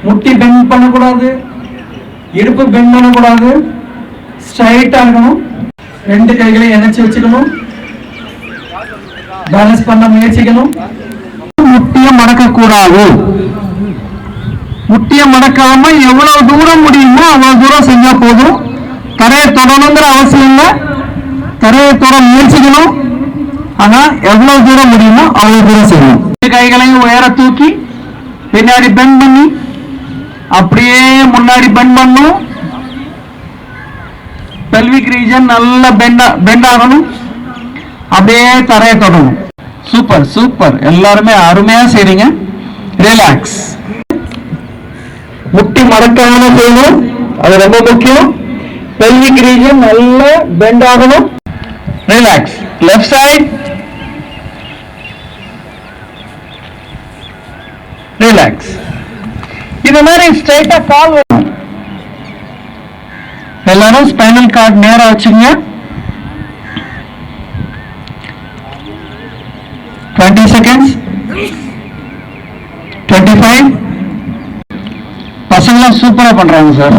முட்டி பெண்ட் பண்ணக்கூடாது, இடுப்பு பெண்ட் பண்ணக்கூடாது, ஸ்ட்ரைட்டா இருக்கணும். ரெண்டு கைகளையும் இணைச்சு வச்சுக்கணும், பேலன்ஸ் பண்ண முயற்சிக்கணும். முட்டிய மடக்க கூடாது. முட்டிய மடக்காம எவ்வளவு தூரம் முடியுமோ அவ்வளவு தூரம் செஞ்சா போதும். தரையை தொடணுங்கிற அவசியம் இல்லை, தரையை தொட முயற்சிக்கணும். ஆனா எவ்வளவு தூரம் முடியுமோ அவ்வளவு தூரம் செய்யணும். கைகளையும் உயர தூக்கி பின்னாடி பெண்ட் பண்ணி அப்படியே முன்னாடி பெண்ட் பண்ணும். பெல்விக் ரீஜன் நல்ல பெண்ட் ஆகணும். அப்படியே தரையை தொடணும். சூப்பர் சூப்பர், எல்லாருமே அருமையா செய்றீங்க. ரிலாக்ஸ். முட்டி மடக்காம செய்யணும், அது ரொம்ப முக்கியம். பெல்விக் ரீஜன் நல்ல பெண்ட் ஆகணும். ரிலாக்ஸ். Left side. ரிலாக்ஸ். இது மாதிரி ஸ்ட்ரைட்டா கால் வரும். எல்லாரும் ஸ்பைனல் கார்டு நேரா வச்சுங்க. 20 seconds. 25. பசங்களாம் சூப்பரா பண்றாங்க சார்.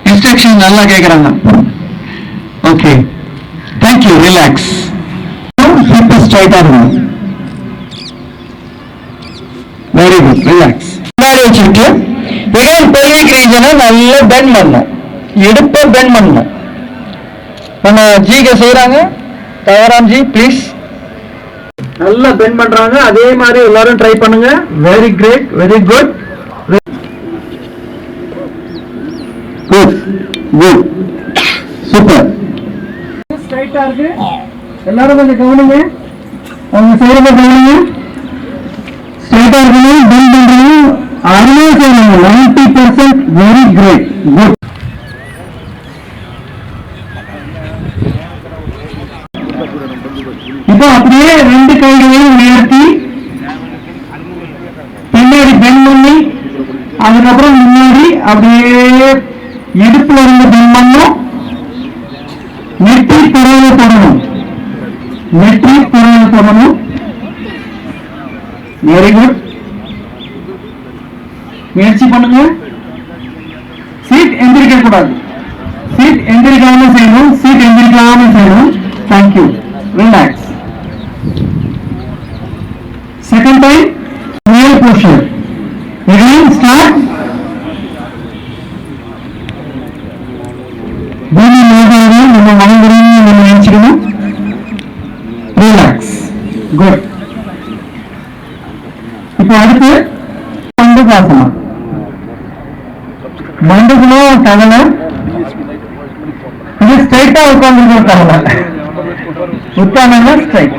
இன்ஸ்ட்ரக்ஷன் நல்லா கேட்கறாங்க. Okay, thank you. ரிலாக்ஸ். ஹிப் ஸ்ட்ரைட்டா இருக்கணும். Very good. ரிலாக்ஸ். முன்னாடி வச்சுட்டு இதான் பெல்விக் ரீஜனை நல்லா பெண்ட் பண்ணணும், இடுப்பை பெண்ட் பண்ணணும். நம்ம ஜிக செய்யறாங்க. தவறாம் ஜி ப்ளீஸ். நல்லா பெண்ட் பண்றாங்க. அதே மாதிரி எல்லாரும் ட்ரை பண்ணுங்க. Very great, very good. Good good super. ஸ்ட்ரைட்டா இருக்கு. எல்லாரும் கொஞ்சம் கவனிங்க, அவங்க செய்யறத கவனிங்க. ஸ்ட்ரைட்டா இருக்கணும், பெண்ட் பண்றீங்க, அருமையா செய்யணும். 90%. Very great, good. இப்போ அப்படியே ரெண்டு கைகளையும் உயர்த்தி பின்னாடி பெண்ட் பண்ணி அதுக்கப்புறம் முன்னாடி அப்படியே இடுப்புல இருந்து பெண்ட் பண்ணும். நெற்றி புறவை தொடணும், நெற்றி புறவை தொடணும். Very good. முயற்சி பண்ணுங்க. சீட் எந்திரிக்க கூடாது, சீட் எந்திரிக்காம செய்யணும், சீட் எந்திரிக்காம செய்யணும். Thank you. Relax. Second time, real posture. Again, start. பூமி மேலாக நம்ம மனதிலையும் நம்ம நினைச்சுக்கணும். ரிலாக்ஸ். குட். இப்போ அடுத்து பண்டுகாசனம். பண்டுகளும் தவளை. இது ஸ்ட்ரைட்டா உட்கார்ந்து தவளை. உட்கார்ந்து ஸ்ட்ரைட்.